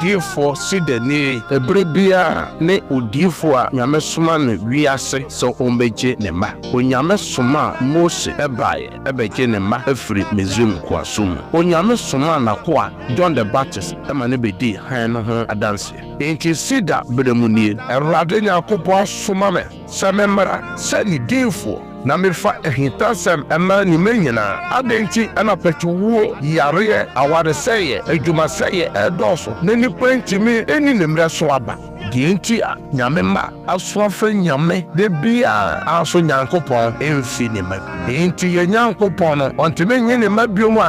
odifo Cedar ni ebrebia ne odifo a nyame soma no wiase so ombeje ne ma onyame soma Mose ebaye ebeje ne ma afiri Misraim kwasom onyame soma na ko a John the Baptist ema ne bedi han no ho adanse enti Cedar beremunie Awurade Nyankopɔn soma me sɛ memmra sɛ ne dinfo na mefa ehintasem ema ni menyina adenti ana petuwo yare awareseye adwumaseye edoso na nipa ntimi eni nemre so aba dienti a nyame ma asoafa nyame de bia aso Nyankopɔn emfi ne ma enti ye Nyankopɔn no ontime nye ne ma biomu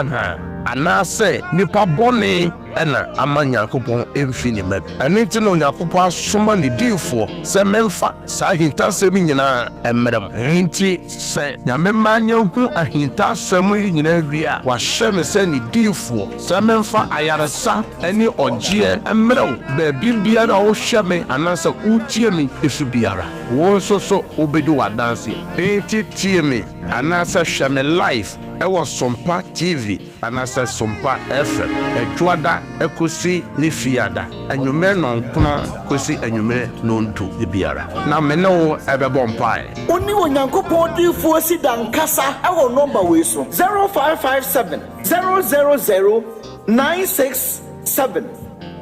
anase nipa bone ena ama Nyankopɔn emfi ne ma anenti no Nyankopɔn asoma ne dinfo se memfa sa hintasem nyina emrem enti se nyame manya hu ahintasem nyina wia wa hyeme se ne dinfo se memfa ayaresa eni ogye emrew ba bibia na wo hyeme anase utie mi esu biara wo so obedi wadanse enti tie mi anase hyeme life ewo Sompa TV anase Sompa FM etwada ekosi ne fiada anwume no nkona kosi anwume no ntu biara na mene wo ebebo mpae oni Onyankopɔn difo Cedar nkasa ewo number we so 0557 000 967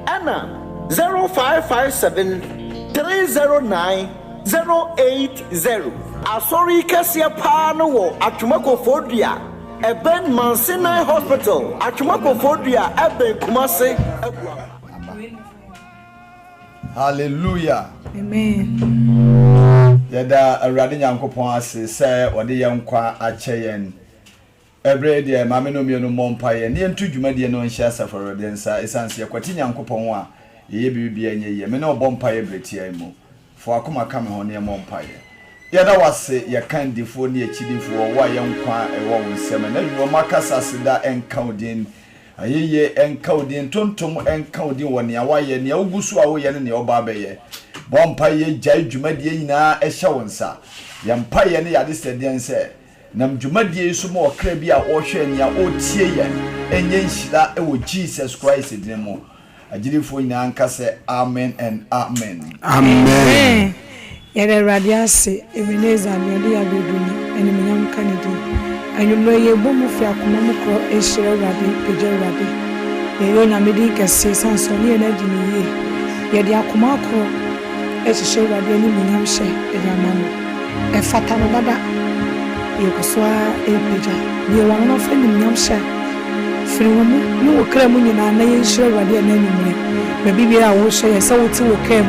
ana 0557 309 080 asori kasia pa no wo atwumako fodua Eben Mansinai Hospital, Achumako Fodia, Eben Kumase. Hallelujah. Amen. Yada Awurade Nyankopɔn ase sɛ ɔde yɛn kwa akyɛ yɛn. Every day mame no mienu mompa yɛn. Ne ntu dwumadie no nhyɛ asaforo de nsa esanse yakwati Nyankopɔn a yeye bibia nye ye. Me na obompa ye bretia mu. Fo akoma ka me ho ne mompa ye. Yada wase ya kandifo ni echidifo wa yankwa ewo nsem na dwo makasa seda enkaudin ayeye enkaudin tontom enkaudin woni awaye ne ogusu a wo ye ne oba beye bompa ye jai dwumadie nyina ehye wonsa yampa ye ne yade sedien se nam dwumadie su mo okra bi a wo hwe ne a otie ye enye nhira ewo Jesus Christ din mu agirifo nyina ankase amen and amen. Amen. Yere radiase Ebeneza nyodi ya beduni eni menyam kanidi anyumno ye bomu fi akoma mukro ehire radi peje radi ye nya medi kase sanso ne na di ni ye de akoma akro ehire radi eni menyam hye e amano e fata no bada ye kuswa e peja ye wano fe ni menyam hye firi wo mu no okra mu nyina na ye ehire radi na nyumre be bibia wo hye ye se wo ti wo kam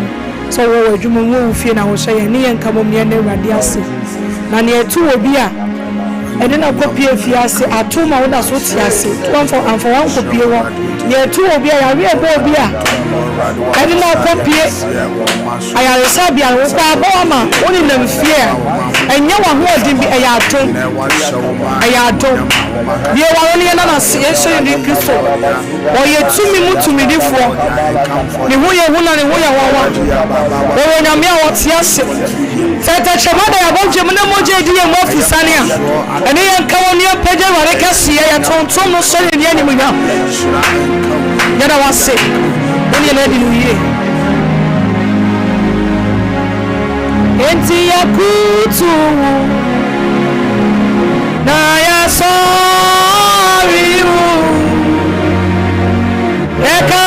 so wo adwuma wo fie na wo hye ne yen kamom ne na radiase na ne etu obi a ede na kopie fie ase atoma wo da so ti ase to amfo wan kopie wo ne etu obi a ya we ebo obi a ede na kopie ayare sabi a wo ba ba ma woni nam fie a enye wa ho odin bi eya atom ye wa woni na na se ehye ni Kristo o ye tumi mutumi difo ne ho ye huna ne ho ye wawa o nyame a wote ase tata chemada ya bonje mu na moje di ye mo ofisane a ene ye nka woni apage ware kase ye tontom no so ne ani mu nya yada wase woni na di nuye enti ya kutu na ya sorry eka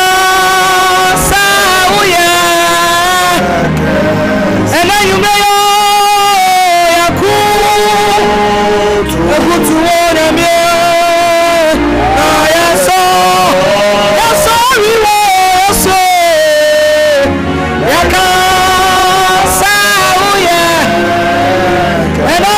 sauya ena yumeyo ya kutu wona me na ya sorry so eka sauya ena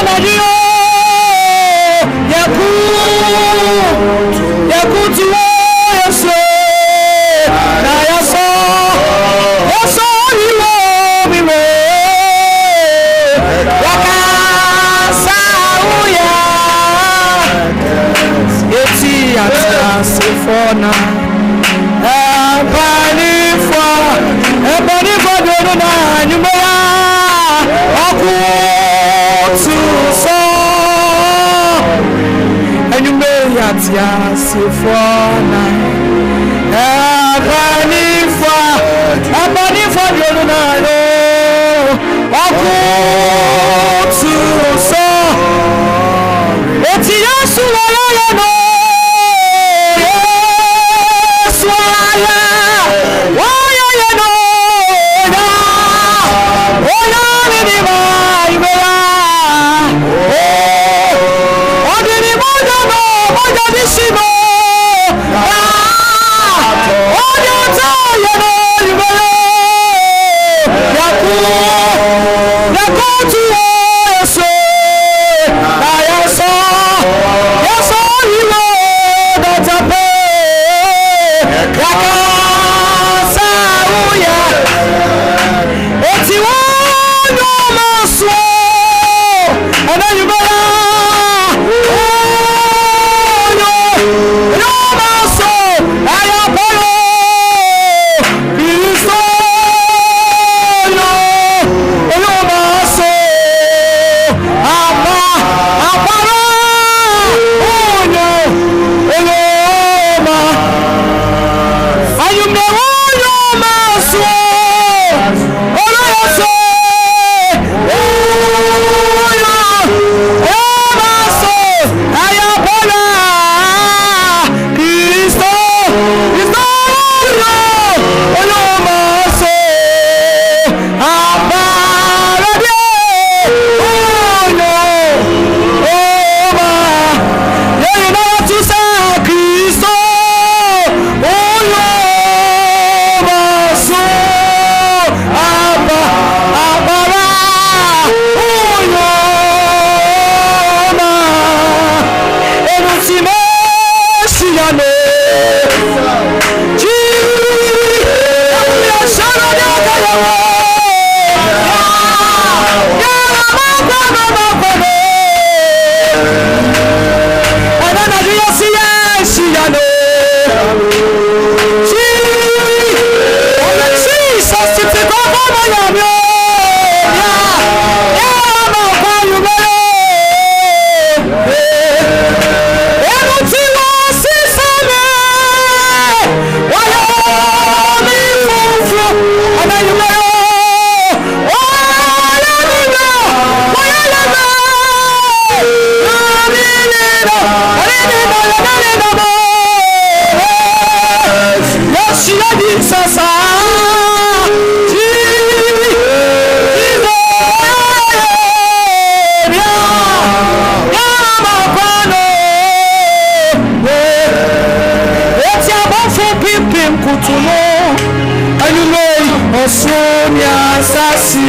sasi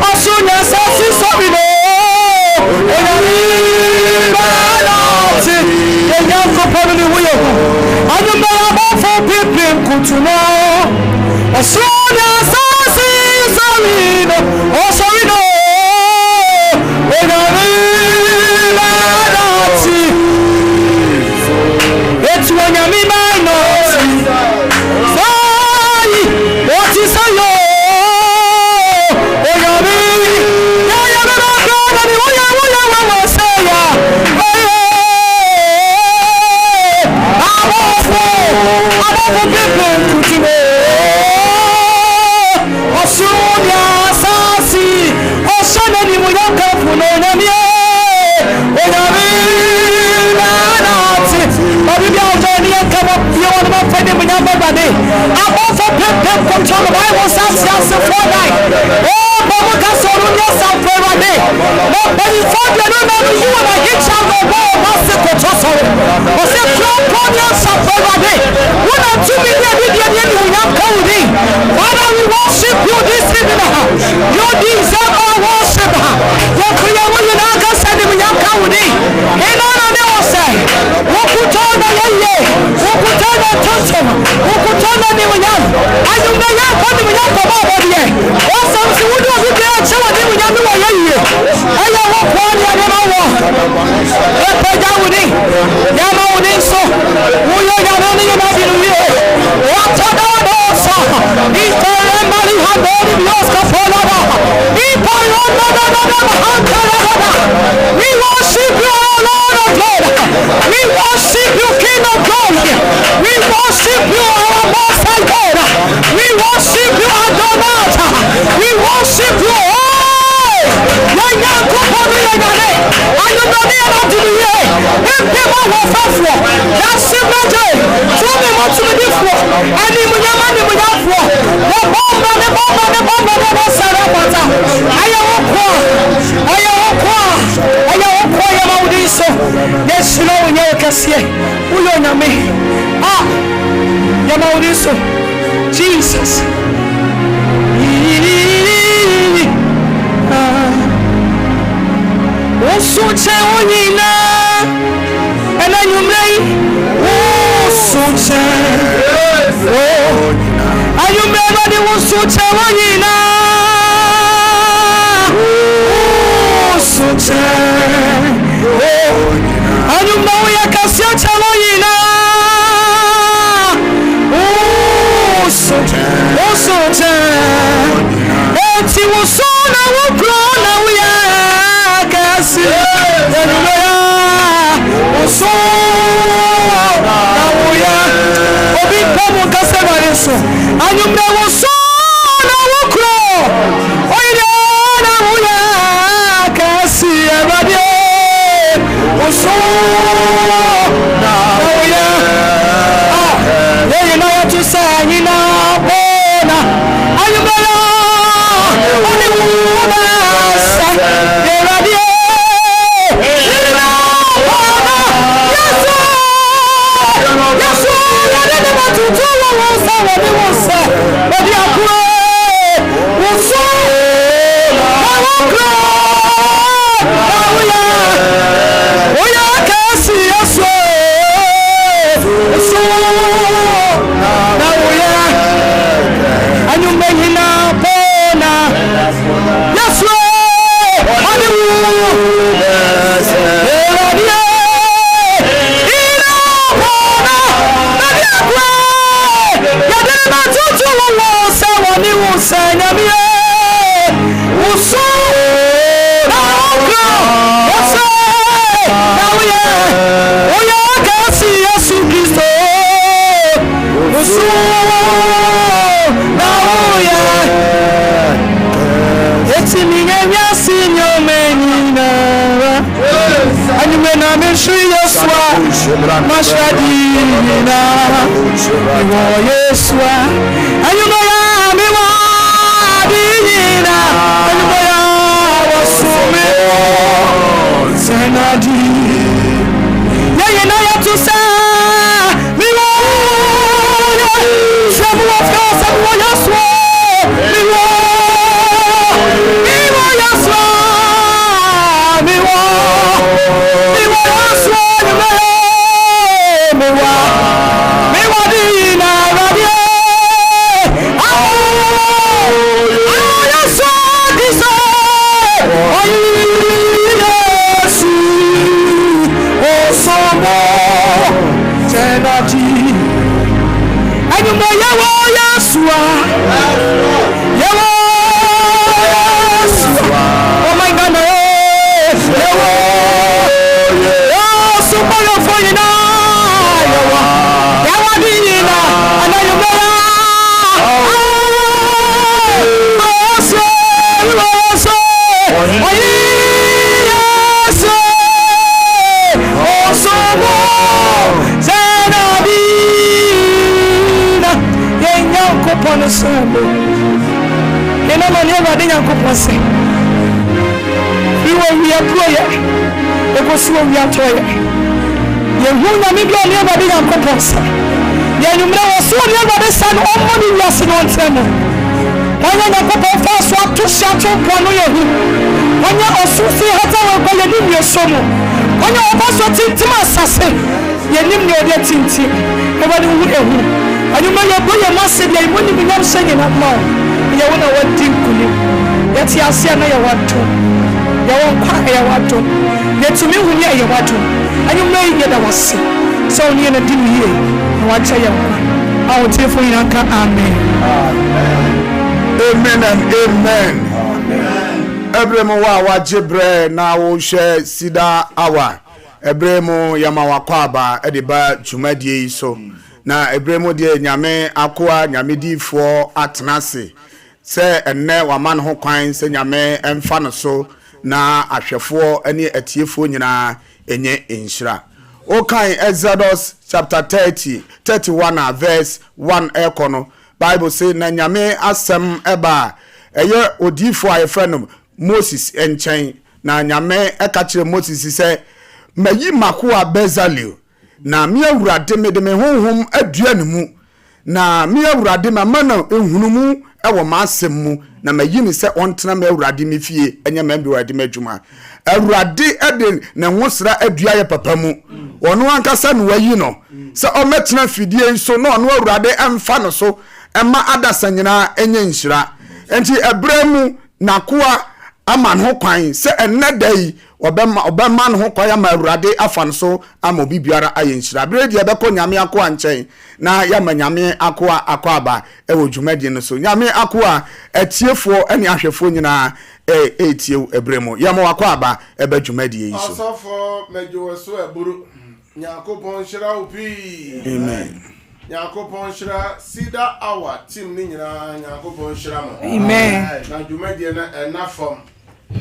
osunya sasi sobino enami balati enya kopano ni huyo anyumba ya bafo pipi kutuno osunya sasi sobino osuino enami balati etu onyami minoti sai oti sayo Jesus. Osuche onina ena nyumrei osuche ayumrei badi osuche onina osuche ayumrei yakasia onina osuche eti wosona wokrona uya kasi enuya oso na uya obi pomo kase bareso anyumre woso na wokro oyire na uya kasi erade oso na uya ye na tu sanyi na bona anyumre oni una sa erade Mashadina, Yeswa, Ayumaya, Miwadina, Ayumaya, Wasume, Senadi, Yaya to say, Miwa, Samuel, Yaswa, Miwa. mo ina ma ne Awurade Nyankopɔn sɛ iwo wi apro ye e ko so wi atoye ye hu na mi bi ne Awurade Nyankopɔn sɛ ye nyumre wo so ne Awurade sɛ no ɔmo ni wiase no ntɛm wanya Nyankopɔn fa so ato hyato po no ye hu wanya osusi hata wo ko ye ni wie so mo wanya obaso tintim asase ye nim ne ode tintim Awurade hu ehu anyuma ye bo ye mase bia ibo ni binyam hyɛ na ma ye wo na wadi nkuni ye ti ase na ye wato ye won kwa ye wato ye tumi hu ne ye wato anyuma ye da wase so ni na di mi ye na wacha ye kwa awo telefon yin aka amen amen and amen Ebremu wa wajibre na wo hwe Cedar hour Ebremu yamawakwaba ediba dwumadie so na Ebremu de nyame akoa nyame difo atenase se enne waman ho kwan se nyame emfa no so na ahwefo ani atiefo nyina enye enhira okan Exodus chapter 31 verse 1 ekono Bible say na nyame asem eba eye odifo ayefrenom Moses enchen na nyame eka kire Moses se mayi makoa Bezalel na mi awurade me de me honhom aduane mu na mi awurade ma mana ehunu mu ewo masem mu na mayi ni se ontena me awurade me fie enya me awurade madwuma awurade ede ne hosra adua ye papa mu ono ankasa no wayi no se o metena fidie so no ono awurade emfa no so ema adasanyina enye nhira enti ebremu nakoa aman ho kwan se enedai obema no ho kwan ya ma awurade afan so ama obibiara ayenhira bredi ebeko nyame akoa nchen na ya ma nyame akoa akoaba ewo dwumadi no so nyame akoa atiefo ene ahwefo nyina etie ebremu ya ma akoaba ebe dwumadi yi so asofo mejo so eburu nyakopon hira opi amen nyakopon hira Cedar hour team ni nyina nyakopon hira mo amen na dwumadi na enafom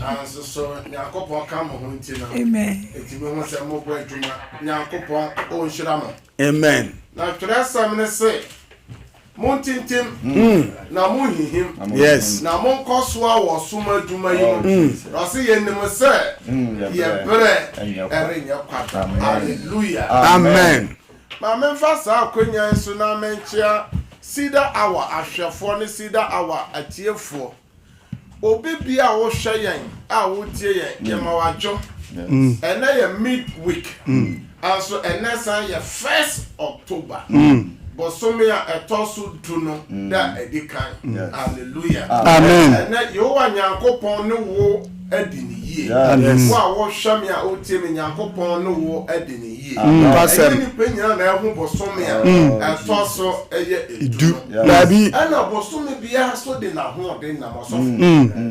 anso so nyakopon ka mo ho ntina amen etime ho se mo kwa dwuma nyakopon o hira mo amen na tresam ne se montintim na monhihim yes na monkosoa wo suma dwuma yi no se yenim se ye bre erenye kwata hallelujah amen ma memfa sa akonya nso na menchia Cedar hour ahwefo ne Cedar hour atiefo obi bia wo hwe yen a wo tie yen ye ma wajo ena ye midweek also ena san ye 1st October bosomia etosu duno da edikan hallelujah amen ena yo wa nyankopon ne wo adini yie wo wo hwamia o tie me nyankopon ne wo adini yie pasem ni penya na ehun bosomia etoso eye edu labi ena bosomi bia so de na ho de na moso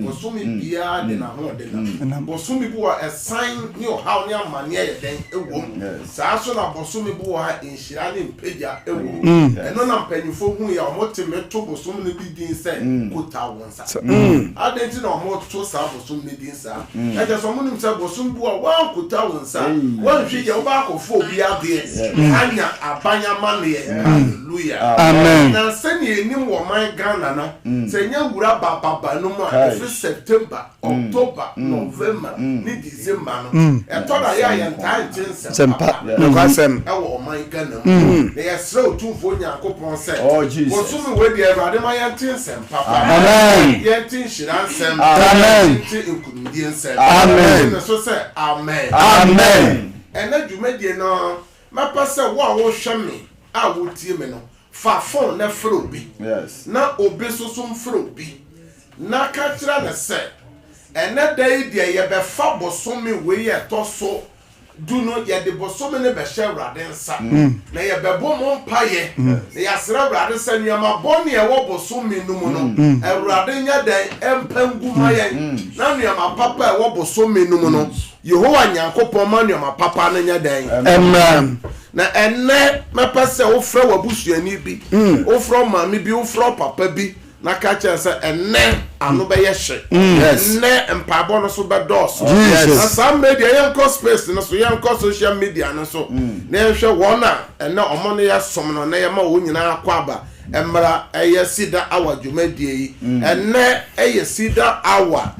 bosomi bia de na ho de na bosomi bu a sign ni o how ni amane ye den ewom saa so na bosomi bu ha enhira ne mpeja ewo eno na mpanyifo hu ya omote to bosomi ne bi din se kota wonsa adenti na omoto saa bosomi ne din sa eje so munim se bosomi bu a wan kota wonsa wan hwe ye oba akofo obi ade anya abanya mane hallelujah amen na sani enim wo man Ghana na se nya wura baba no ma every September October November ni December no etoda ya ya ntan sempa kwasem ewo man Ghana na ya sre otumfo nyakopon se bosumi we de Awurade ma ya ntin sempa amen ya ntin hira nsem amen ntin nkunudie nsem amen so se amen amen ena dwumadie no mapa se wo a wo hweme a wo tie me no fa phone na fro bi Yes. na obi susum fro bi na ka kira na se ene dai de ye be fa bosomi we ye to so du no ye de bosomi ne be hye Awurade nsa na ye be bo mo mpaye na ya sra Awurade se nneema boni e wo bosomi no mu no Awurade nya den empangu mayen na nneema papa e wo bosomi no mu no Yehowa Nyankopon ma nneema papa na nya den amen na enne mepese wo fra wabusuani bi wo fra mami bi wo fra papa bi na ka chense enne anu be yehye enne empabo no so be dos na some media yanko space no so yanko social media no so na ehwe wona enne omo no ya som no na ya ma wo nyina akwa aba emra eye Cedar Hour dwumadie ene eye Cedar Hour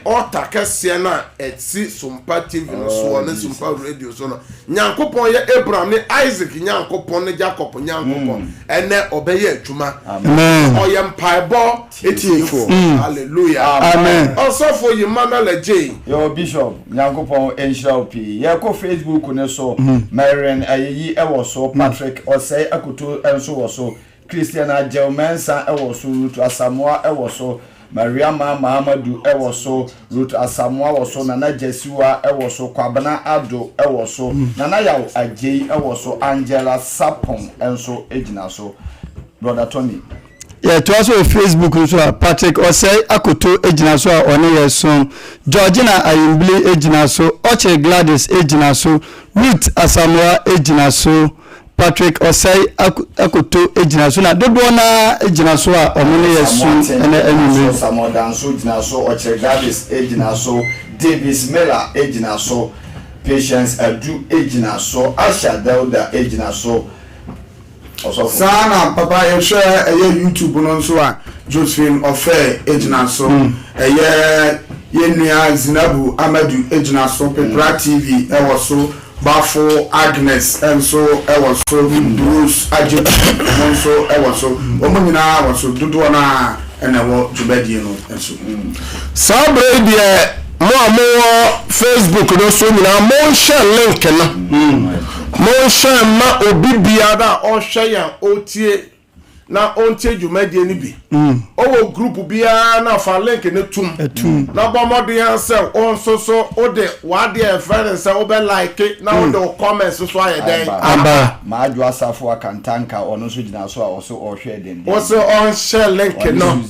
otakese na etsi Sompa TV no so na Sompa radio so no nyankopon ye Abraham ne Isaac nyankopon ne Jacob nyankopon ene obeye adwuma amen oyem paibo etiefo hallelujah amen also for Emmanuel J yo bishop nyankopon enhira opi ye ko Facebook ne so Marian ayi ewo so Patrick Osei akoto enso wo so Christiana Gelmensa ewo so Ruth Asamoah ewo so Mariama Mahamadu ewo so Ruth Asamoah wo so Nana Jesiwa ewo so Kwabana Ado ewo so Nana Yaw Ajei ewo so Angela Sapon enso ejina so brother Tony to also Facebook so Patrick Osei akoto ejina so one yeso Georgina Ayimbli ejina so Oche Gladys ejina so Ruth Asamoah ejina so Patrick Osei akoto ejina so na dodo na ejina so a omune yesu ene enime Samodan so ejina so Oche Gladys ejina so Davis Miller ejina so Patience Adu ejina so Asha Dauda ejina so sana papa ye share YouTube no so a Josephine Ofe ejina so ye nua Zinabu Amadu ejina so Pepra TV ewo so Bafo Agnes so ewo so Bruce Ajib so ewo so omo nyina ewo so dodo na enewo jubadie no enso sabre die mo Facebook no so nyina mo share link na mo share ma obi biara o share ya otie na ontie dwumadie ni bi owo group biara na fa link ne tum na bomode yan se on so ode wade e friend se obe like na ode comments so ayeden aba ma adwo asafo akantanka ono so gina so a oso ohwe den oso on share link no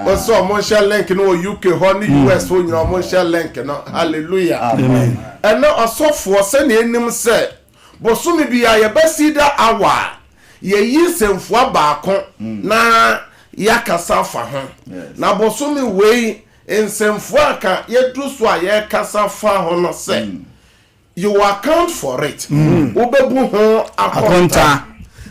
oso mo share link no UK ho ni US ho nyina mo share link no hallelujah amen eno asofo se na enim se bosumi bia ye ba Cedar Hour ye yisemfo abaako na yakasa fa ho na bosumi wei ensemfo aka yedruso a ye kasa fa ho no se you account for it obebu ho akonta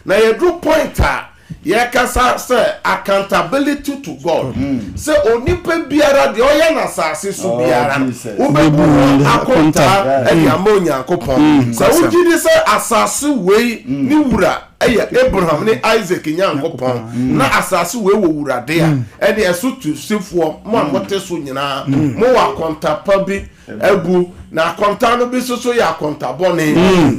na yedru pointer ye kasa say accountability to God say onipa biara de oya na sase so biara obebu akonta e ya monya kopon so ugidi say asase wei ni wura eye Abraham ni Isaac nyankopon na asase wei wo wurade a e de esutu sefo mo amote so nyina mo wa akonta pa bi ebu na akonta no bi so ya akonta bone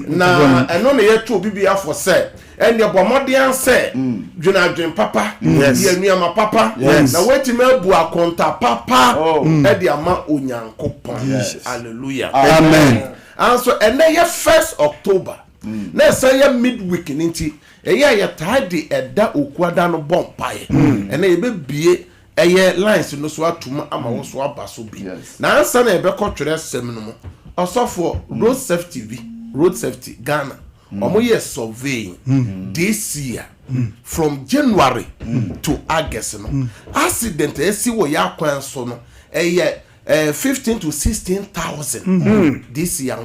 na eno ne yeto bibi afo say ene bomodian say dwunadwen papa ye nuama papa na weti ma bu akonta papa e de ama onyankopon hallelujah amen and so ene ye 1st October na say ye midweek ninti ye taade eda okuada no bompae ene ye be bie eye lines no so atuma ama wo so abaso bi na ansa na ebe kotwere sem no mo osofo road safety Ghana omo ye survey this year from January to August no accident esi wo ya kwan so no 15 to 16,000 this year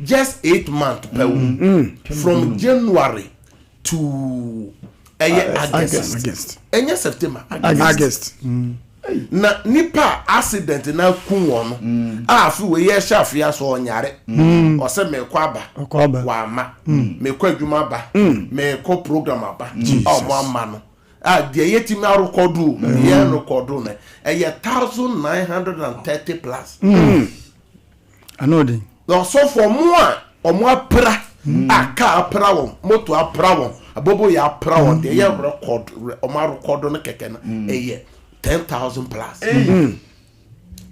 just 8 months per from January to August enye September August na nipa accident na kunwo no afi we ye shafia so onyare o se me kwaba wa ma me kwa adwuma ba me ko program aba o mo ama no de yetimi arokodu ye rekodu na 1930 plus anodi no so for more o mo apra aka apra won moto apra won abobo ya apra won de ye record o ma rekodu no keke na 10,000 plus. And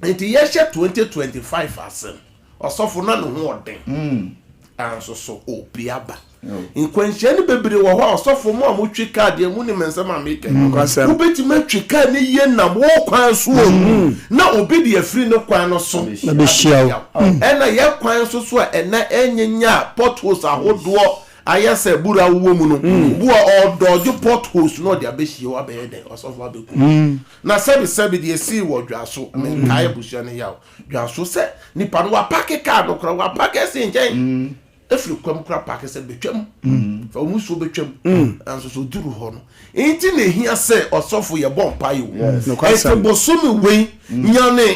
the year 2025 asen. Osofo na no ho oden. Anso so obiaba. In kwenhyani bebre wo ho osofo mo amotwe card emu ni mensem ameke. Ubeti matwe card ni ye na wo kwan so na obi de afiri no kwan no so. Na be hia. Ena ye kwan so a ena enyenya potholes ahodo ayase bura wo mu no bu odoju potholes no de abehie wa be den osofo abeku na sebi de esi wo dwaso me kai busia ne yawo dwaso se nipa no wa park car no kra wa park esi nchen efiri kwam kura paake sɛ betwam fa mu so betwam anso so duru hɔ no enti na ehia sɛ ɔsɔfo yɛ bɔ mpa yi o ɛsɛ bosomi wei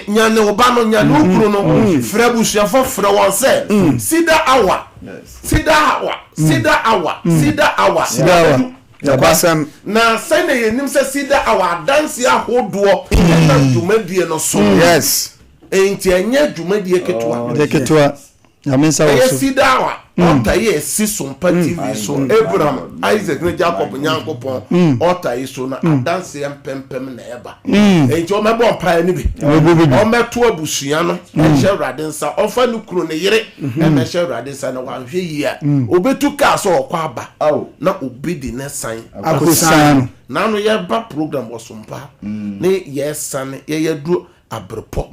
nyane oba no nyane okuro no frɛ busuafo frɛ wɔn sɛ sida awa Yabasam na sɛ na yɛnim sɛ sida awa adanse ahodoɔ na dwumadie no so yes enti ɛnyɛ dwumadie ketewa Yamensa also. Sida awa ota ye si Sompa TV so Abraham Isaac ne Jacob Nyankopon ota ye so na adanse empempem na eba enti o mebo mpa ni bi o meto abusua no ehye Awurade nsa ofa ne kuro ne yere e mehye Awurade nsa na wa hwe yi a obetu ka so okwa aba na obedi ne san akosan na no ye ba program wo Sompa ne ye san ye duro abrepo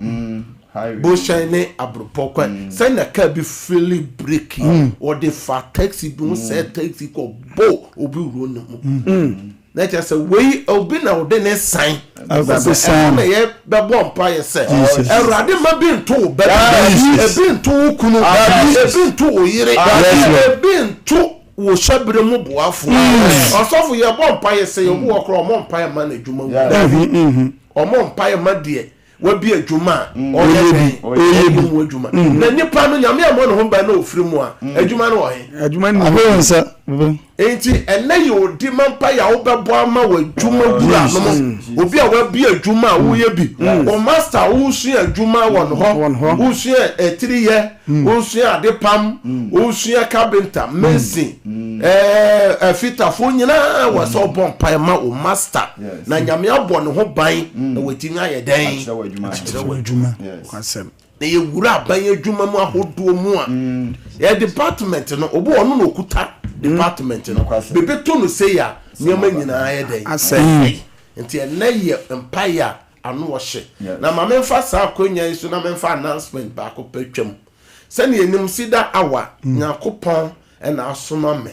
Boshan ne abropo kwa say na ka bi freely breaking or the fa taxi bi say taxi ko bo obi ro ne mu na cha say we obi na ode ne sign na ye be bo mpa ye say Awurade ma bi nto be bi nto kunu bi nto oyire bi nto wo shabre mu boafo osofo ye bo mpa ye say obi wo kro mo mpa ye ma na djuma wu o mo mpa ye ma de wabi adwuma oye adwuma na nipa no nyame amọ no ho ba na ofiri mu a adwuma no wo he adwuma ni abonsa enti enne ye odi mampa ya wo bebo ama wa adwuma bura no obi a wabi adwuma wo ye bi o master wo su adwuma won ho wo su 3 year wo su ade pam wo su carpenter mason fita fo nyina wa so bompa ma o master na nyame abọ no ho ban na watinga ye den adwuma kwasem na ye wura ban adwuma mu ahodo mu a ye department no obo ono no okuta department no bebe to no say ya nyama nyina ye den asɛ nti ene ye empire anu wo hye na ma memfa sa akonya iso na memfa announcement ba ko patwam sɛ ne enim sida awa nyakopɔn na asoma me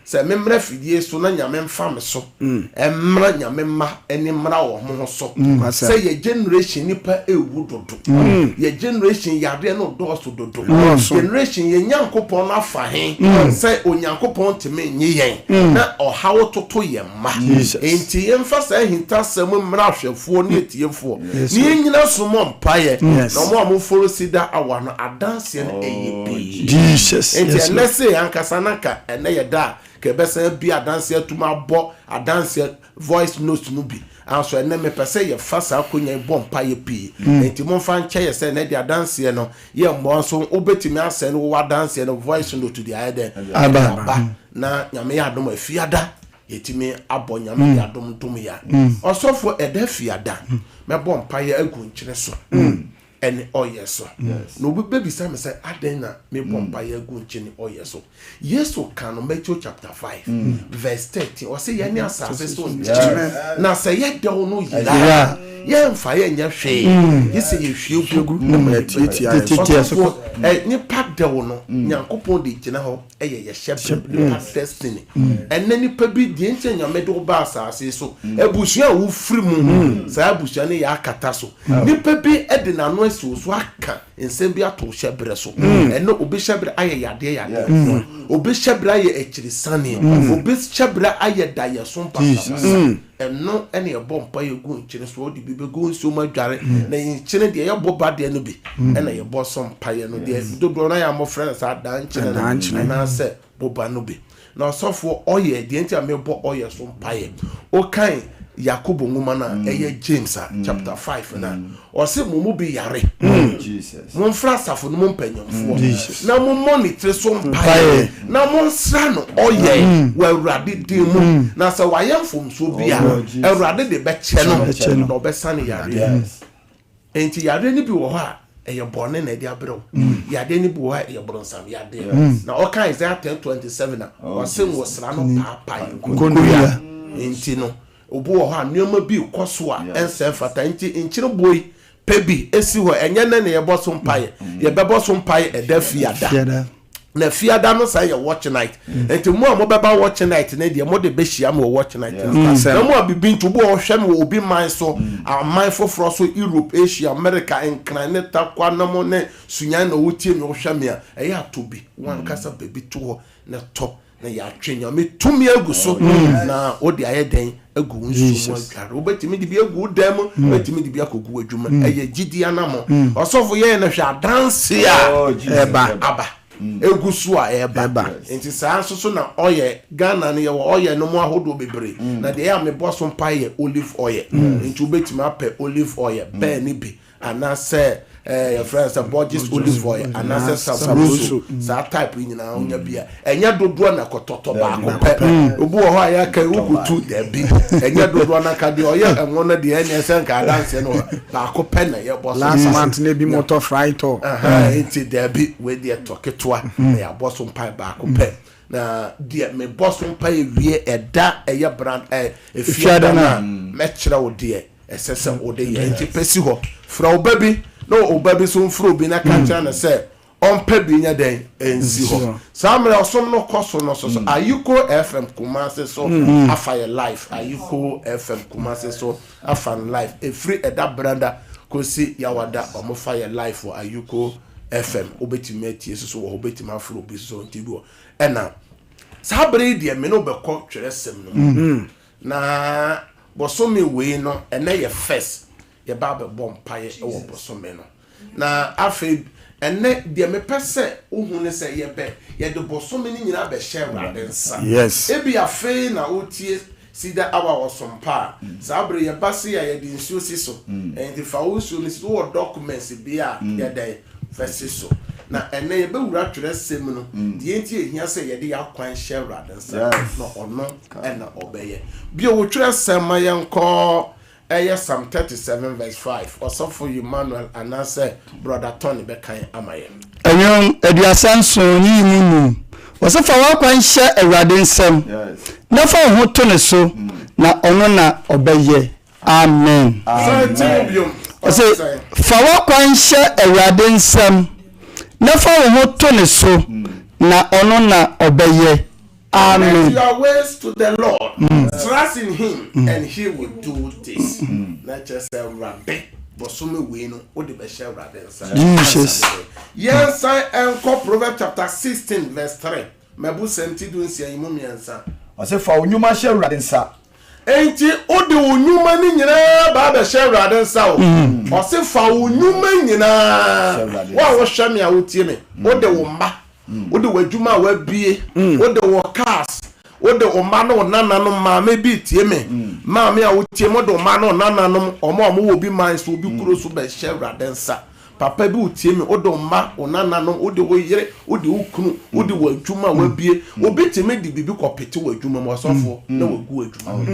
sɛ memra fidie so na nyame mfa me so emra nyame ma eni mra wo ho so sɛ ye generation nipa ewu dodo ye generation yade no do so dodo generation ye nyankopɔn na fa he sɛ onyankopɔn teme nyi yen na ɔhawo toto ye ma enti ye mfa sɛ hinta sɛm mra hwɛfo ne etiefo ne nyina so mo mpaye na mo amoforo sida awa no adanse no eyibi Jesus enti let's say ankasa nanka ene ye da kebesa bi adanse atuma bo adanse voice note no bi anso ene me pese ye fasa akonya bompa ye pi enti mo fa nche ye se na di adanse no ye mbo so obetimi ase no wa adanse no voice note di aide aba na nyame ya adom afiada yetimi abo nyame ya adom dum ya osofo eda fiada me bompa ye agu nkyere so and oyeso no be baby sam say aden na me bomba ya gu nchini oyeso yeso kan Matthew chapter 5 verse 30 o say ye ni asase so na say ye de no yira ye mfa ye nya hwe ye say ye hwe gu na ma tietia so ni pack de no nyankopon de gina ho ye shepherd destiny and ni pa bi de nche nya me do ba asase so abusua wo firi mu say abusua ne ya akata so ni pa bi e de na no so aka ensem bi ato hyebre so eno obi hyebre aye yade obi hyebre aye echirisane obi hyebre aye daye Sompa eno ene ye bompa ye gu nkyene so odi bi be gu nso madware na nkyene de ye boba de no bi ena ye bo Sompa ye no de dodo na ya mo friends ada nkyene na se boba no bi na osofo oye de ntia me bo oye Sompa ye o kan Yakobo nguma na eye James chapter 5 na o se mo bi yare Jesus mo mfra safo no mo mpanyamfo na mo monitor Sompa na mo nsra no oye wa Awurade de mu na se wayamfo so bia Awurade de be che no no be sane yare enti yare ni bi wo ha eye bone na de abrew yade ni bi wo ha eye bronsam yade na o kan Isaiah 10:27 na o se mo sra no papa konduya enti no obo ho anoma bi koso a ense fata nti nkyire boy pebi esi ho enye ne ye boso mpaye ye bebo so mpaye eda fiada na fiada no say your watch night enti mo a mo beba watch night na de mo de be hia mo watch night na mo abibi ntubo o hwe me obi man so man foforo so Europe Asia America enkran ta kwa na mo ne sunyan na wotie me o hwe me a eya tobi wan kasa baby to na top na ya twenya me tumi aguso na odi ayeden agu nsu mo tware obetimi de bi agu dam obetimi de bi akogu adwuma eye gidi anamo osofo ye na hwa dance a eba aba egusu a eba enti saa so na oye Ghana ne ye oye no mo ahodo bebre na de ya me boso mpa ye olive oil enti obetimi apɛ olive oil be ni bi ana se your friends are Borges olive oil and ancestral sa type nyina onya bia enya dodo na kototo ba ko pe obu ho aya ka ukutu da bi enya dodo na ka de oye enwo na de enya sen ka dance no ba ko pe na ye boss last month na bi motor fry to enti da bi we de toketwa na ya boss mpa ba ko pe na de me boss mpa wie eda eye brand efiada na me kira wo de esese wo de ye enti pesi ho fra obabi no obabi so mfro bi na kancha na say onpa bi nya den enzi ho samre osom no koso no so ayuko FM Kumase so afire life ayuko FM Kumase so afan life e free eda branda kosi yawada omo fire life for ayuko FM obetime tie so wo obetime afro bi so ntidu ena sabre die me no be ko tweresem no na bosomi we no ena ye first ye ba be bompaye e wo bosome no na afi ene de me pese ohun se ye be ye de bosome ni nyina be share nsa yes ebi afi na otie Cedar our Sompa sabre ye base ya ye de nsuo si so and if I also ni so documents bi a ye dey first so na ene ye be wura twerɛsɛm no de enti ehia se ye de yakwan share nsa no ono ena obeye bi o twerɛsɛm ma ye nko Psalm 37 verse 5 Osofo Emmanuel anase brother Tony bekan amaye enyon aduasan so ni munu Osofo wa kwan hye awurade nsem na fa ho to ne so na ono na obeye amen ose fa wa kwan hye awurade nsem na fa ho to ne so na ono na obeye amen. Your ways to the Lord. Trust in him and he will do this. Not just a rabbit, but some way no what the best rabbit. Jesus. Yes, I am Proverbs chapter 16 verse 3. Mebu senti do nsia imumi ansa. I say for nyuma share radensa. Enti odi onyuma ni nyina ba be share radensa o. O say fa onyuma nyina. Wa wo hwa me a wotie me. Ode wo mba. Ode wadwuma wa bie. Ode wo cars. Ode o ma no nana no ma me bi tie me. Ma me a wotie mo do ma no nana no omo wo bi man so obi kuro so be share radensa. Papa bi utie me odo mma onana no ode wo yere ode wo kunu ode wo adwuma wa bie obetime di bibi kopete wo adwuma mu osofo na wo gu adwuma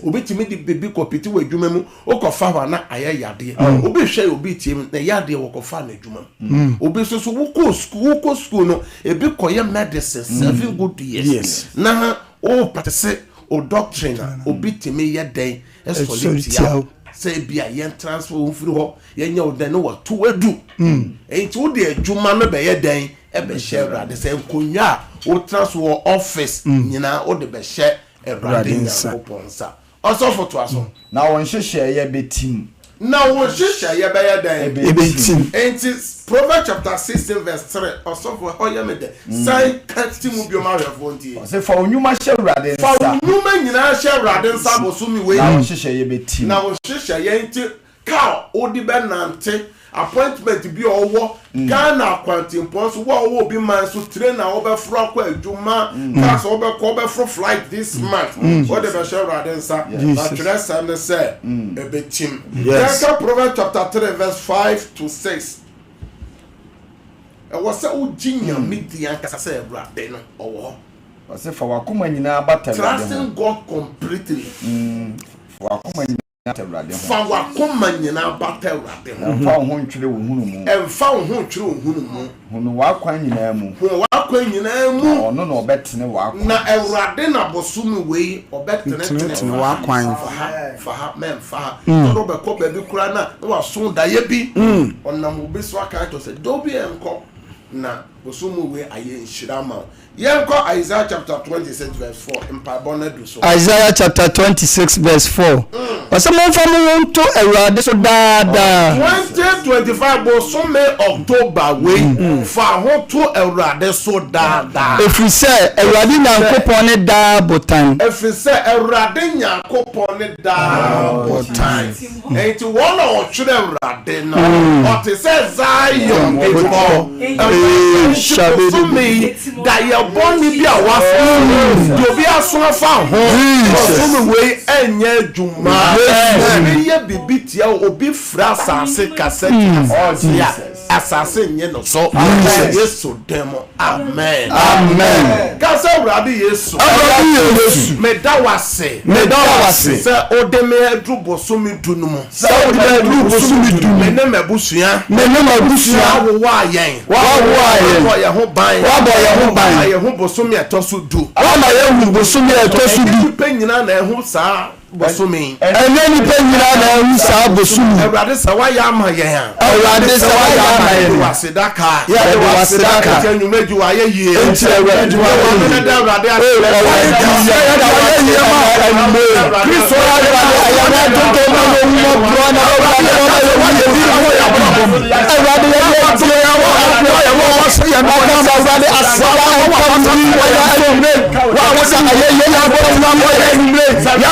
obetime di bibi kopete wo adwuma mu okofa wa na ayayade obi hwe obi tie me na yade wo kofa na adwuma obi so wo ko school no ebi koye medicine 7 good years na o patese o doctrine obi time ye den esolitia say bia yen transfer ofiri ho yen nya odan no wa to adu enti wo de adwuma no be ye den e be share brade say nkonwa wo transfer office nyina wo de be share brade nya oponsa osofo to aso na won hwehwe ye betim na won hwehwe ye be ye den betim enti Proverbs chapter 16 verse 3 osofo oyemede sai katimu bioma refonti I say for nyuma share radensa fa nyuma nyina share radensa bosumi we na won hwehwe ye betim na won hwehwe ye enti ka odi be nante appointment bi owo Ghana akwantimpon so wo obi man so trainer obefro akwa adwuma ka so obefro flight this month what the share radensa na tresa ne say ebetim yes Proverbs chapter 3 verse 5 to 6 was so ginya media kasa say brade no owo I say for wakuma nyina battle trusting God completely wakuma nyina fa wakuma nyina battle brade fa ho ntwere wo hunu mu emfa wo ho ntwere wo hunu mu hunu wakwan nyina mu wakwan nyina mu ono no obetene wakwan na ewrade na bosumi we obetene wakwan fa ha mem fa no be ko be bi kura na wa so da ye bi onam obi so aka to say do bi enko na bosomu we aye nshirama yenko Isaiah chapter 26 verse 4 mpabona do so Isaiah chapter 26 verse 4 osamo famu nto Awurade so daada 2025 bosomme October we fa ho to Awurade so daada efri se Awurade Nyankopon ne daa botan efri se Awurade Nyankopon ne daa botan enti wona o twere Awurade no o te se Zion ebo shabe da ye boni bi a wafo do bi aso afa ho so we enye adwuma ye bibitia obi fra sase kaseti asase nye no so Yesu demo amen kase Awurade Yesu medawase se odeme adru bosomi dunu mu se odeme adru bosomi dunu mene mabusua wo ayen wo ye ho ban aye ho bosomi etoso du ama ye hu bosomi etoso du penyina na ehu saa bosomi eneni penyina na ehu saa bosomi Awurade sa wa ya ama ye ha Awurade sa wa ya ama ye wasedaka ya de wasedaka enumaju wa ye yie enti Awurade wa na da Awurade Kristo ya dodo na mo bro na Awurade ya Awurade asala wa wasa aye ye ya bo na mo ya ya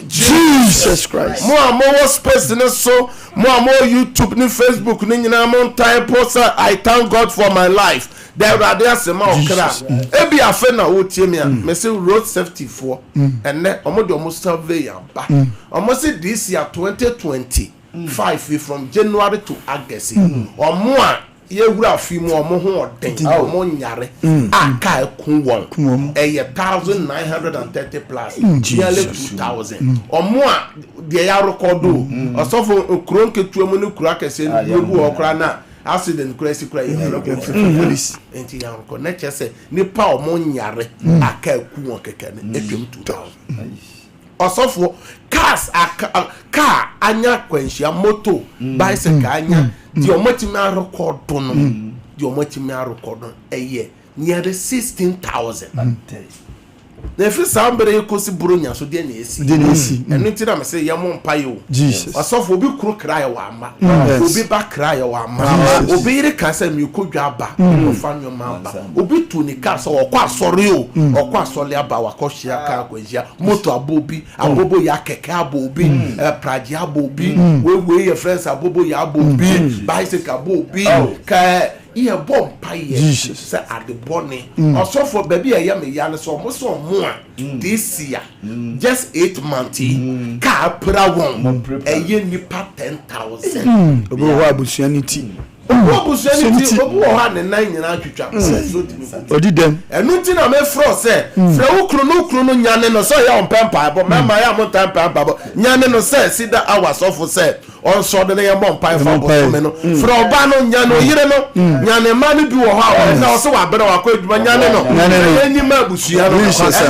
Jesus Christ. More space in so more YouTube ni Facebook ni nyina mo time post I thank God for my life. There rather say ma okra. E bi afa na wo tie me a me say road safety for and omo survey ya ba. Omo say this year 2025 from January to August. Omo a ye wura fi mu omo ho oden omo nyare aka ekun won eye 1930 plus nearly 2000 omo a de ya recordo osofo okron ketu mu ne kura kese ne bu okra na accident crazy cry police enti ya ko na chese nipa omo nyare aka ekun won keke ne etwem 2000 osofo cars car anya kwanhia moto bicycle anya di omotimi record no di omotimi record no eye near 16,000 na fi sambre ekosi buronya so de na esi enu ti na me say yemo mpaye o Jesus asofo obi kuro kraye wa ama obi ba kraye wa ama obi ire kan say mi kodwa aba o fa nyoma aba obi tu ni ka so okwa asori o okwa asori aba wa ko hia ka akwajia moto abobi abobo ya keke abobi praji abobi we your friends abobo ya abobi bicycle abobi ka iye bom paye say at the bonny osofo baby e ya me ya so mo so mo a this year just 8 months ka pra won eye nipa 10,000 obo wa abusuanity obo ha ne nan nyina twetwa odi dem enu ti na me fro say fra ukru no nyane no so ya on pempa bo mama ya mo pempa bo nyane no say Cedar hours of say on so de ya mo pempa for bo me no fra oba no nyane oyire no nyane ma no bi wo ha na o so wa bere wa kwa adwuma nyane no eni ma abusua no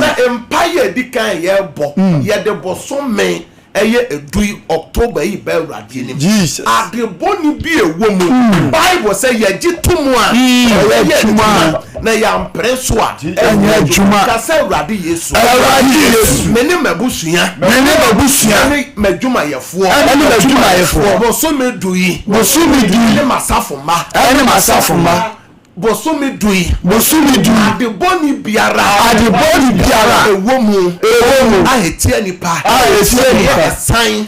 na empire dikan ye bo ye de bo so me eye edui October yi be Awurade ni Jesus adeboni bi ewo mu Bible say ye gitumu a ye juma na ya mpreso a enye juma ka say Awurade Yesu meni mabusua ni majuma yefo bo so medu yi ni masafo ma Bosumi dui adeboni biara ewomu ahetie nipa sign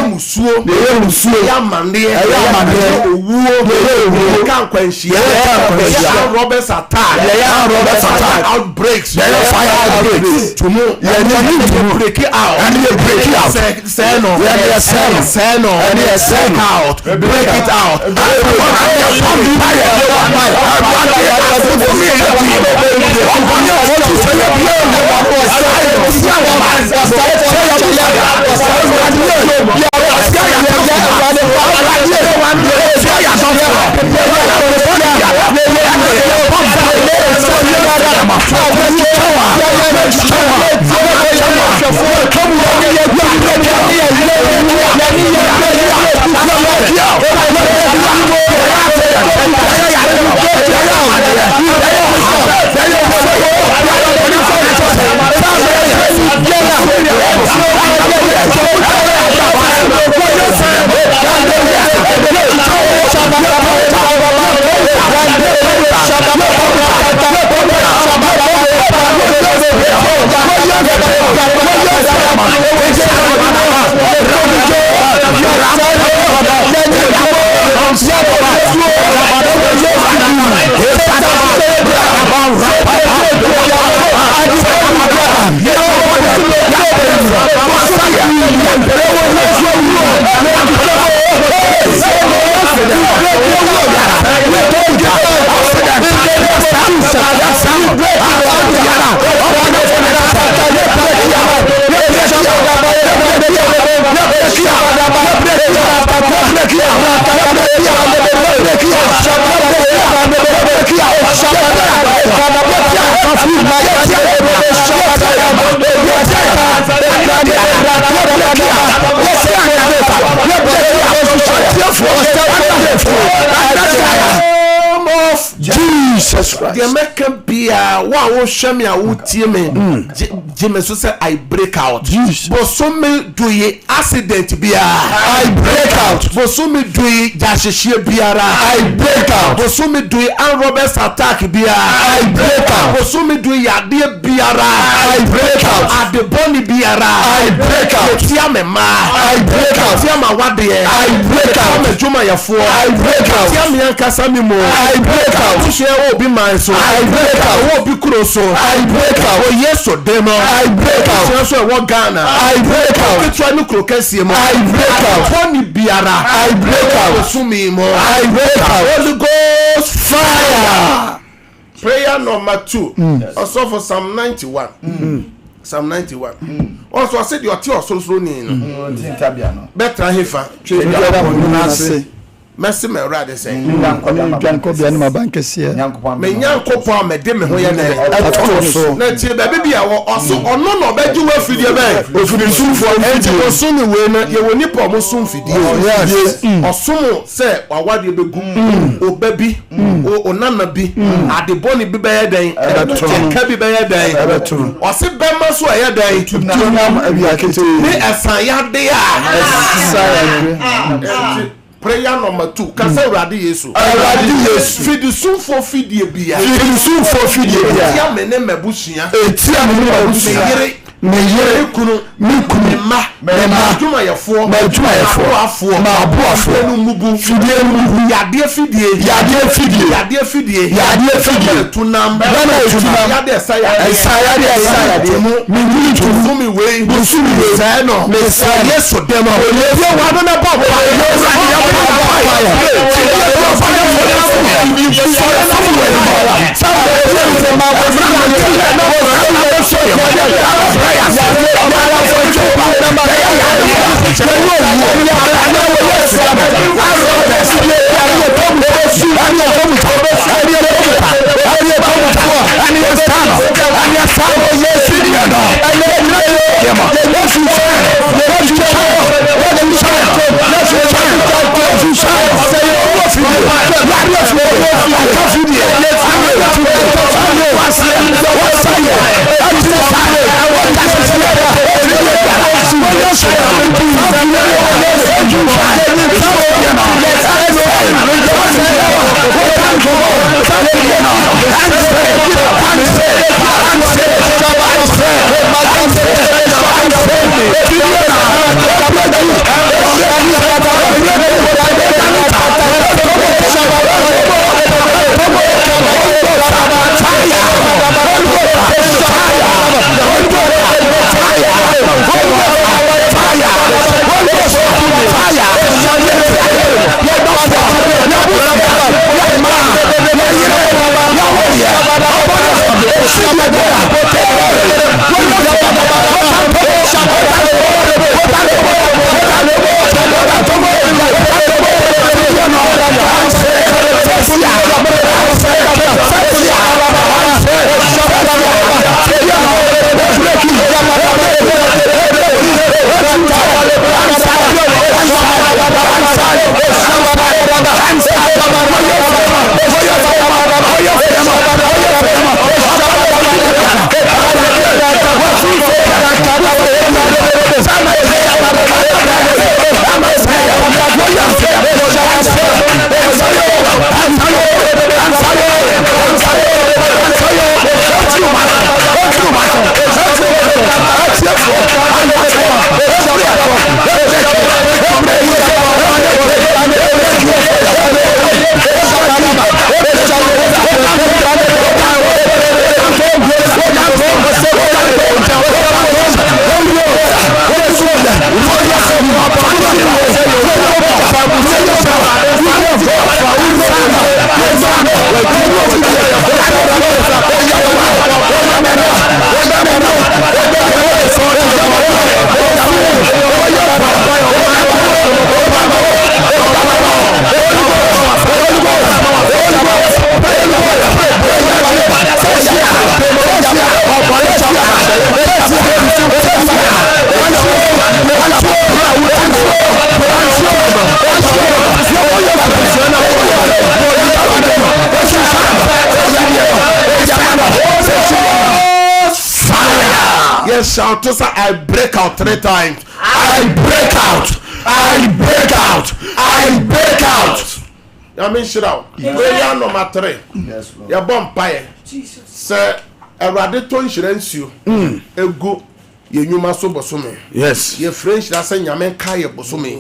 musuo yamande owuo kankwanhia Robert's attack outbreaks tumu break it out Jesus Christ. The American beer, wow, show me a wood team. Jimmy said, I break out. But some me do ye accident beer. I break out. But some me do ye Jashishi beer. I break out. But some me do ye Robert's attack beer. I break out. But some me do ye Adia beer. I break out. At the Bonnie beer. I break out. Tiamema. I break out. Tiama Wadi. I break out. Juma Yafo. I break out. Tiamianka Samimo. I break out. Share be my so. I break out. Wo bi kuro so. I break out. Oh yes so demo. I break out. So what Ghana. I break out. Ke twa ni kuro kese mo. I break out. Tony biara. I break out. Sumi mo. I break out. Holy Ghost Fire. Prayer number 2. Also for Psalm 91. Psalm 91. Also I said your tea or so ni no. Better hefa. Mercy me rather say. Me nyankopon me de me ho ye na so. Na tie ba bibia wo oso ono no beju wa fidie be. Ofiri sumfo Enti oso ni we na ye woni po mo sum fidie. Yes. Oso mo se wawade begum. Oba bi, onana bi, adeboni bi be ye den. Ka bi be ye den. Osi be ma so ye den. Tunam abi akete. Ni esan ya de a. Prayer number 2. Kasa urade Yesu. Urade Yesu. Fidi sumfo fidie bia. Fidi sumfo fidie bia. Etia me ne mabusua. Etia me ne mabusua. Me yere kunu ma aduma yefo afuo no mubu fidie yade fidie tunam yade saya me ni tufumi we say no me say yes to them we wa no na pop Shout to say, I break out 3 times. I break out. I break out. I break out. I mean, shut out. Prayer number 3. Yes, Lord. Your bomb pie. Sir, a radical insurance you. A go. Ye nyuma so bosome. Yes. Ye French that say nyame kai bosome.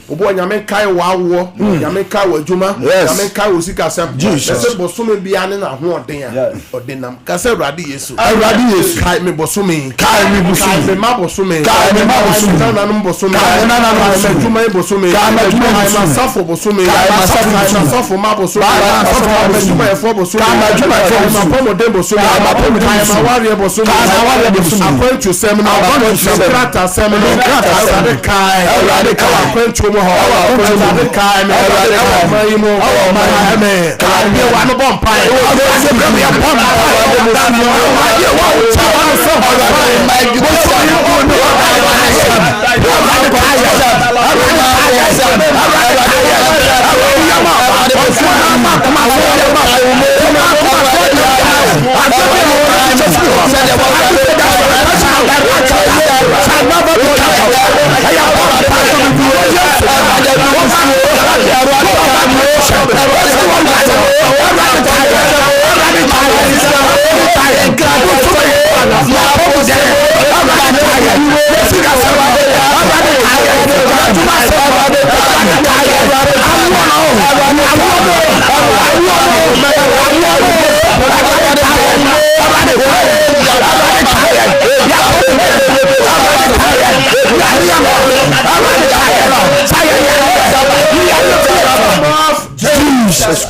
Obo nyame kai wa wo, nyame kai wa djuma, nyame kai wo sika sem. Say bosome bia ne na ho oden a. Odenam. Ka say Awurade Yesu. Awurade Yesu. Kai me bosome. Kai me bosome. Kai me ma bosome. Kai me ma bosome. Kai na num bosome. Kai na num bosome. Djuma e bosome. Kai na djuma Kai ma safo bosome. Kai ma safo bosome. Kai ma safo ma bosome. Kai ma safo ma bosome. Djuma e fo bosome. Kai ma djuma e fo bosome. Kai ma pomo de bosome. Kai ma pomo de bosome. Kai ma wari bosome. Kai ma wari bosome. Appoint you seminar. Appoint you krata seminar. Krata Awurade kai. Awurade kai. Appoint you mo ho. Awurade kai. Awurade kai. Mai mo. Amen. Kai me wa no bomb pie. Awurade me me bomb pie. Awurade wa o cha wa so. Awurade mai gi bo so.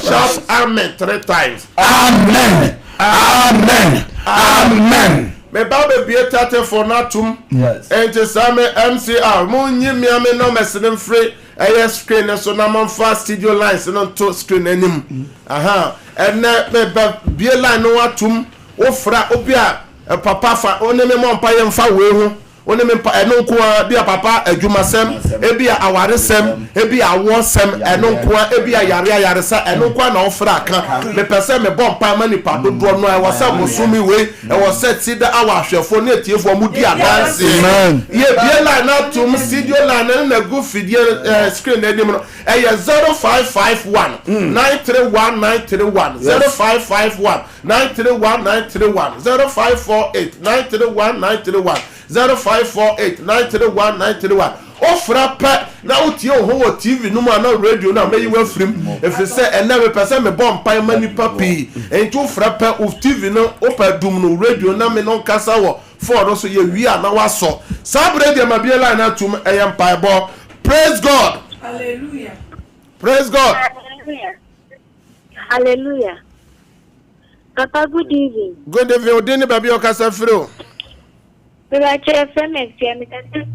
Shout amen 3 times. Amen. Amen. Amen. Me ba be bie tate for natum. Yes. Ente same MCR mo nyi mi ame no mesene free screen so na man fast studio lines no to screen anim. Aha. Ene me ba bie line no atum wo fra obi a papa fa one me mo mpa ye mfa we ho Oni me mpa eno nko a bia papa adwumasem ebia awaresem ebia awosem eno nko a ebia yare sa eno nko na ofra aka me pese me bom pa mani pa dodo no e wose bosumi we e wose Cedar awahwefo na etiefo mu di adanse ye bia na na tum studio na go fidie screen na dim no e 0551 931931 0551 931931 0548 931931 0548 931931 ofra pa na utie ho TV no na radio na meyi wa frim efise ena me pese me bom pan mani papi entu ofra pa of TV no opadum no radio na me no kasa wo for so ye wi ana waso sabre de mabiela na tum eyam paibo. Praise God. Hallelujah. Praise God. Hallelujah. Hallelujah. Papa, good evening. Good evening. Odini baby okasa fro. We are chair family. I can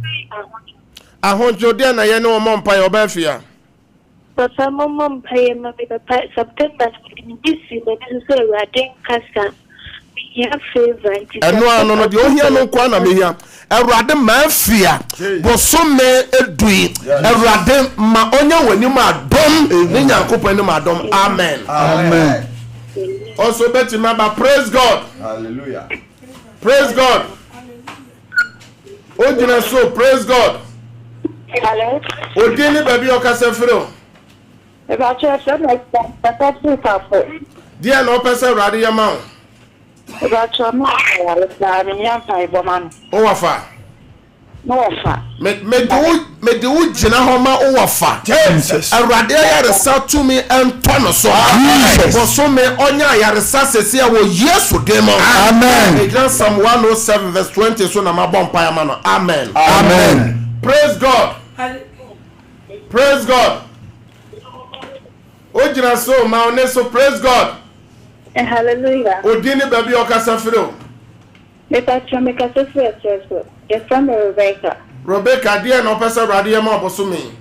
Ahonjo dia na ye no mo mpa ye obafia. Papa, mom pay my papa September this year. This is a wedding kasa. We have favor. Eno ano no de ohia no kwa na mehia. Awurade mafia. Bosome edui. Awurade ma onya wani ma dom. Ni Nyankopon ni ma dom. Amen. Amen. Also better remember, praise God. Hallelujah. Praise God. Ojina so praise God. Hello. Odini baby okasa fro. We are chair family. Papa, super. Dia no pesa rade yama. We are chair family. O wafa. No offer. Me de wo gina ho ma o wafa. Jesus. Awurade yaresa to me entono so. Boso me onya yaresa sese a wo Yesu dem. Amen. John Psalm 107 verse 20 so na mabon pa yama no. Amen. Amen. Praise God. Praise God. Ojina so ma one so praise God. Hallelujah. Odini baby okasa fro. We are chair make us so. Yes, from Rebecca. Rebecca dia no pesa rade yama boso me.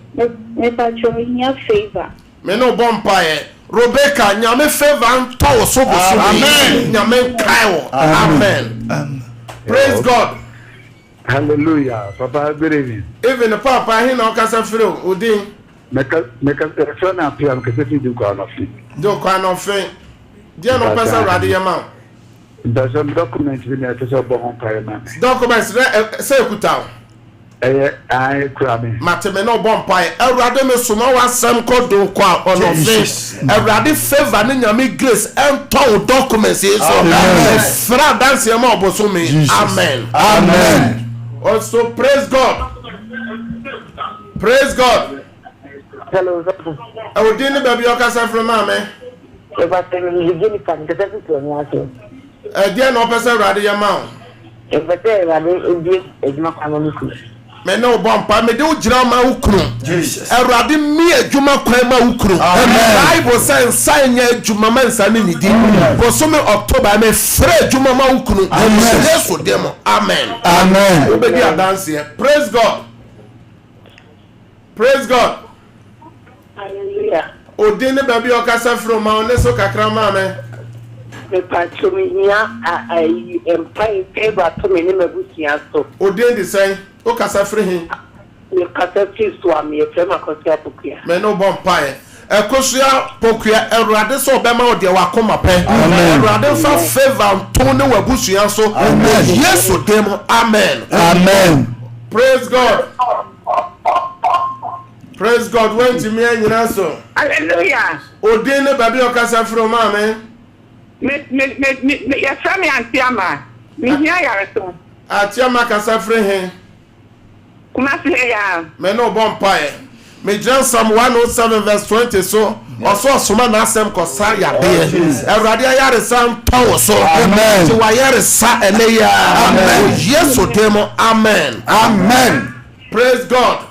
We are chair favor. Me no bompae. Rebecca nyame favor nto so boso me. Amen. Nyame kai. Amen. Praise God. Hallelujah. Papa, good evening. Even the papa he na okasa fro odin Meka phone appear am kese fi du kwa no fi. do kwa no fe. Dia no pesa rade yama. There's some documents we need to say about parliament. Documents say kuta. I kura me. Mateme no bompae. Awurade me soma wasem kodo kwa ono fe. Awurade favor ni nyame grace ento documents is so. Fra dance yama oboso me. Amen. Amen. Also praise God. Praise God. Hello. Odini baby okasa from mama. We are chair Jennifer. The person to me. Dia no pesa rade yama. If I say that it's not coming. Me no bompa me de ugira ma ukru. Jesus. Awurade mi adwuma kwan ma ukru. Bible say sign ya adwuma man sa ne nidi. Ko so me October me free adwuma ma ukru. Yesu demo. Amen. Amen. Obedi dance here. Praise God. Praise God. Hallelujah. Odini baby okasa from ma one so kakra ma me. Me pacho me nya empire favor to me ne mabusia so. Odin the say okasa free him. Me kasa fi so am ye frema kosia pokuya. Me no bompa ekosua pokuya Awurade so obema ode wakoma pe. Awurade fa favor to ne wabusua so. Yesu dem. Amen. Amen. Praise God. Praise God. When to me anyina so. Hallelujah. Odin ne baby okasa from mama. Me ya frame antiama. Me hia ya so. Atiama kasa free him. Kuma se ya. Me no bompa me John Psalm 107 verse 20 so. Also soma na asem kosa ya de. Awurade ayaresa nto so. Amen. Ti wayaresa ene ya. Amen. Yesu demo. Amen. Amen. Praise God.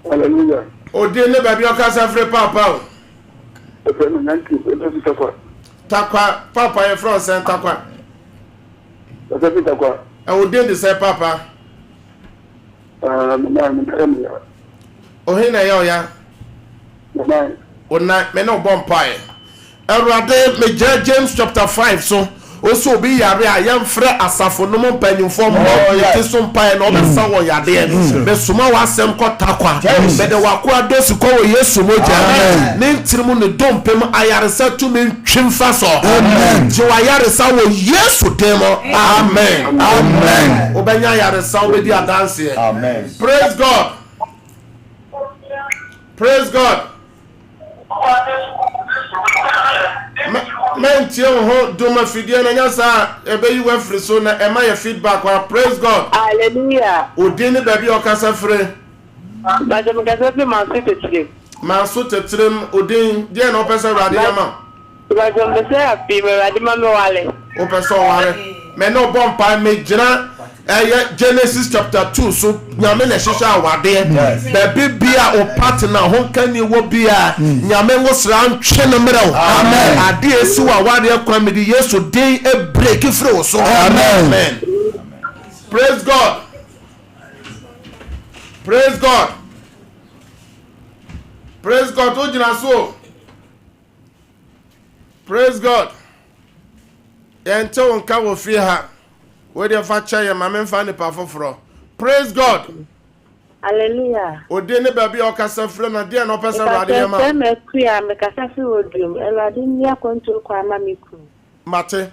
Hallelujah. Odin ne baby okasa free papa. Takwa papa ye from Saint Takwa. Odin de say papa. Ohina ya oya. Ona me no bompae. Awurade me James chapter 5 so oso obi yare a yemfrɛ asafo no mo mpanyimfo mo ti so mpae na obesa wo yade me soma wasɛm kɔ takwa me de wakoa dosi kɔ wo Yesu moja ne ntirmu ne dompem ayaresa tumi ntwimfa so je wa yaresa wo Yesu demo amen amen obenya yaresa obedi adanse Amen. Praise God. Praise God. Mentie ho doma fidie na nyasa ebeyi wa free so na ema ya feedback wa praise God. Hallelujah. Odini baby okasa free. Madam Gazapi Mansu Tetrem. Mansu Tetrem odin die na opesa rade yama. Madam Gazapi api me rade ma me wale. Opesa wale. Me no bompa me gina Genesis chapter 2 so nyame na hihya awade baby bia o partner ho kani wo bia nyame wo sra ntwe no mre wo amen ade esi wa awade akwa me di Yesu den e break free wo so amen praise God praise God praise God o jina so praise God ento nka wo fi ha we dey fa chaye ma me fa ne pa foforo praise God Hallelujah. Odene baby okasa frɛ na de na opesa rade yama me kuya me kasa fi odum elade ni akonto kwa ma me ku mate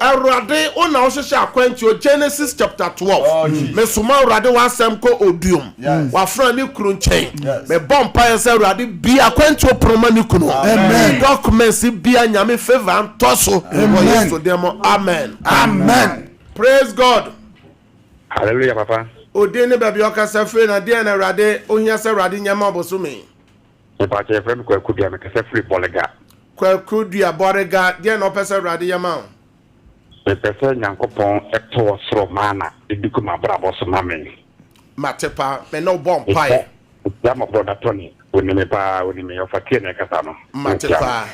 Erade ona ohyehyɛ akwanti o Genesis chapter 12 me soma erade wasɛm ko odium wa fra ne kuru nkyɛn me bompa yɛ erade bi akwanti o proma ne kunu amen documents bi anyame favor antoso wo Yesu demo amen amen praise God. Hallelujah, Papa. Odene baby okasa free na de na erade ohia sɛ erade nyama obosome Papa, che frem ko akudia me kasa free bolega. kwa kudua borega de na opesa erade yama Me pese nyankopon eto soro mana ediku mabrabo so mame. matepa me no bompa Ya my brother Tony, oni me ofa tie na kasa no. matepa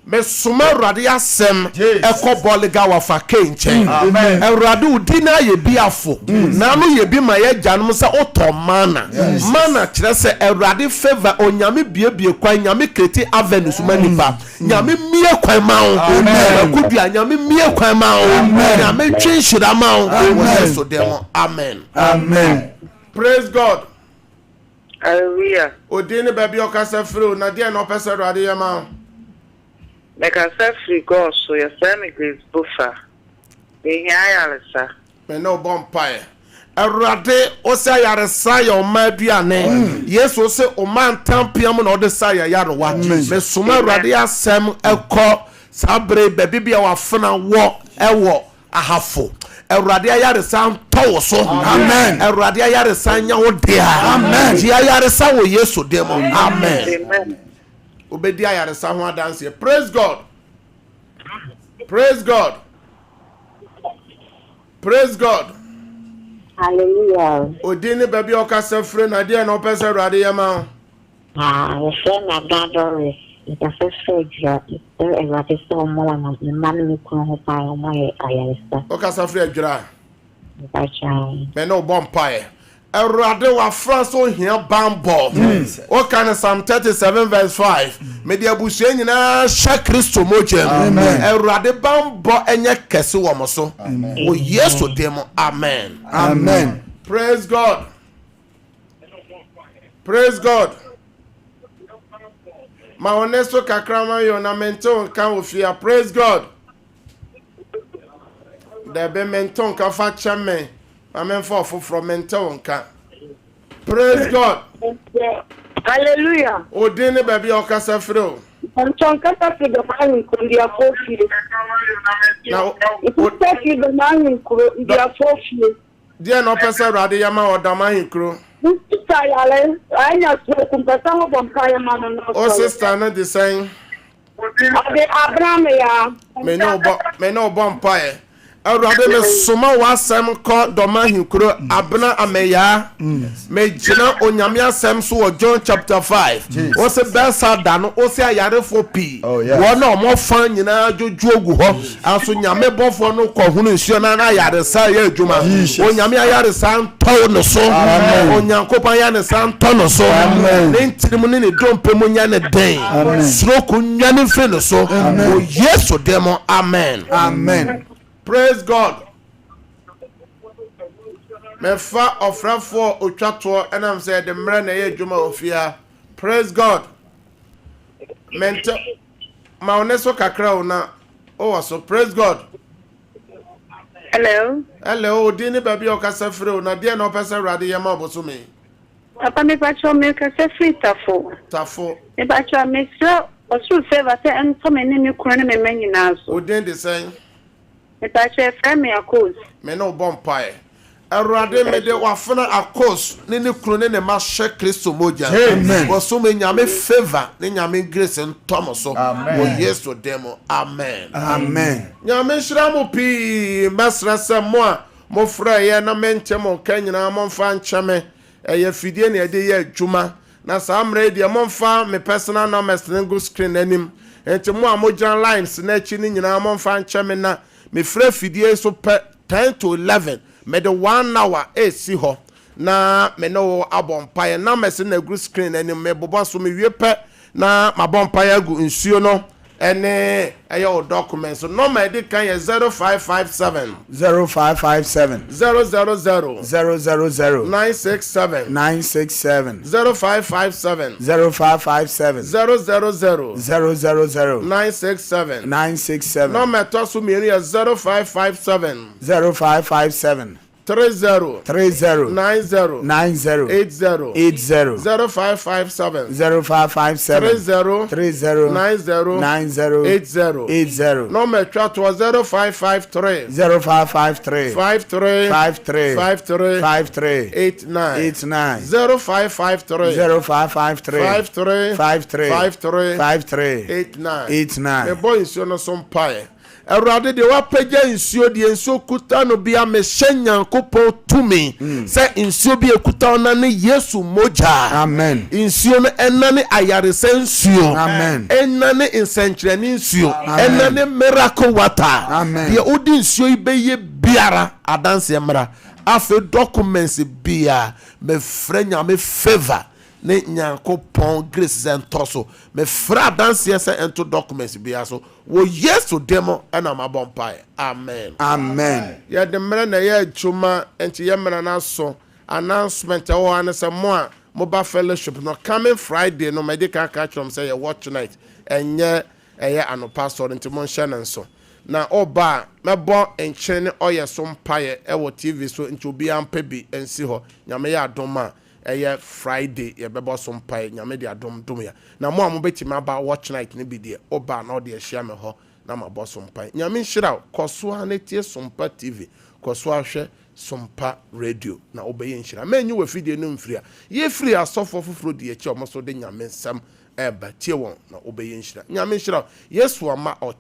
me suma erade asem ekɔ borega wa fa kenchen amen erade udi na ye biafo na no ye bi ma ye gyanom sɛ otɔ mana mana kyerɛ sɛ erade favor onyame biebie kwan nyame kreti avenue suma nipa nyame mie kwan ma wo akudua nyame mie kwan ma wo nyame twinhyira ma wo so dem amen Amen. praise God. Hallelujah. Odene baby okasa free na de na opesa erade yama Me kasa free God so your son is buffer. Me hiaresa. me no bompa erade o se yaresa ya o ma duane Yesu se o man tampiam na o de sa ya yarewa me soma erade asem ekɔ sabre baby bia wa fena wo ewo ahafo erade yaresa ntowo so amen erade yaresa nya wo dia amen ji yaresa wo Yesu demo amen Amen. obedi yaresa ho adanse praise God praise God praise God. Hallelujah. Odini baby okasa free na de na opesa erade yama We say na dadore. It a first jira. Erade so mo la na man me ku ho pa o mo ayaresa. okasa free adwira Bacha. me no bompa erade wa France o hia bambo o kan Psalm 37 verse 5 me de abusua nyina sha Kristo mojem erade bambo enye kese wo mo so o Yesu demo amen Amen. praise God praise God ma honesto kakrama yo na mento kan ofia praise God the be mento kan fa chame amen for from mento kan praise God. Hallelujah. Odene baby okasa free Anton kata fi the man kundi afofi. na Ipute fi the man kundi afofi. dia no pesa rade yama odama hinkro Sista yale, anya so kumpesa ho bompa ya mano no. o sister na the same Ade Abraham ya. me no bompa Erade me soma wasem ko doma hinkro abna ameya me gina onyame asem so wo John chapter 5 o se besa da no o se ayarefo pi wo na omo fan nyina joju ogu ho aso nyame bofo no ko hunu nsuo na na ayaresa ya adwuma onyame ayaresa nto no so onyankopan ya ne santo no so ne ntirim ne ne dompem nya ne den suro ku nya ne fe no so o Yesu demo amen. praise God. Mefa ofrafo otwato enam say de mre na ye dwuma ofia. Praise God. Mente ma oneso kakra una o so praise God. Hello. Hello, dini baby okasa free na de na opesa rade yema oboso me. Papa me pacho me kase free tafo. Tafo. Me pacho me so osu favor say enso me ni me kuro ne me manyina so. Odin de sen. Me pacho frame me akos. Me no bompae. Erade me de wafana akos ne kuro ne ma hye Kristo moja. Amen. Woso me nyame favor ne nyame grace ntomo so. Amen. Wo Yesu demo. Amen. Amen. Nyame shira mo pi masra se mo a mo fra ye na mente mo kanyina mo mfa ncheme. Eye fidie ne de ye adwuma. Na sa amre de mo mfa me personal numbers ne go screen anim. Enti mo a mo jan lines na chi ni nyina mo mfa ncheme na me fra fidie so 10 to 11. Me the 1 hour si ho na me no abompaye na me se na group screen ani me bobo so me wie pe na ma bompaye gu nsuo no ene ayo documents no me dey kan 0557 0557 000 000 967 967 0557 0557 000 967 967 no me to so me 0557 0557 30 30 90 90 80 80 0557 0557 30 90 90 80 80 no me twa to 0553 0553 53 53 53 53 89 89 0553 0553 53 53 53 53 89 me 89 boy nsuo no so mpae Erade de wapagya nsuo de nsuo kuta no bia me hyenyankopon tumi se nsuo bi ekuta ona ne Yesu moja. Amen. Nsuo no enane ayarese nsuo. Amen. Enane insenkyerene nsuo. Enane miracle water. Amen. De odi nsuo ibeye biara adanse mra. Afe documents bia me frenya me favor. Ne nyankopon grace entoso me fra dance se ento documents bia so wo Yesu demo na mabompai. Amen. Amen. Ya de mra na ya chuma enti ye mra na so announcement o an se mo a mobile fellowship no coming Friday no medical catch from say watch night enye eye anopa so enti mo hye na so na oba mebo enkyene oye so mpaye e wo TV so enti obi ampa bi ensi ho nyame ya adoma eye Friday ye bebo so mpae nyame de adom ya na mo amobetima aba watch night ne bi de oba na ode ehia me ho na mabo so mpae nyame nhira koso ha na tie Sompa TV koso ahwe Sompa radio na obeye nhira manyi we fidie no mfria ye free asofo foforo de eche omo so de nyame nsam eba tie won na obeye nhira nyame nhira Yesu ama o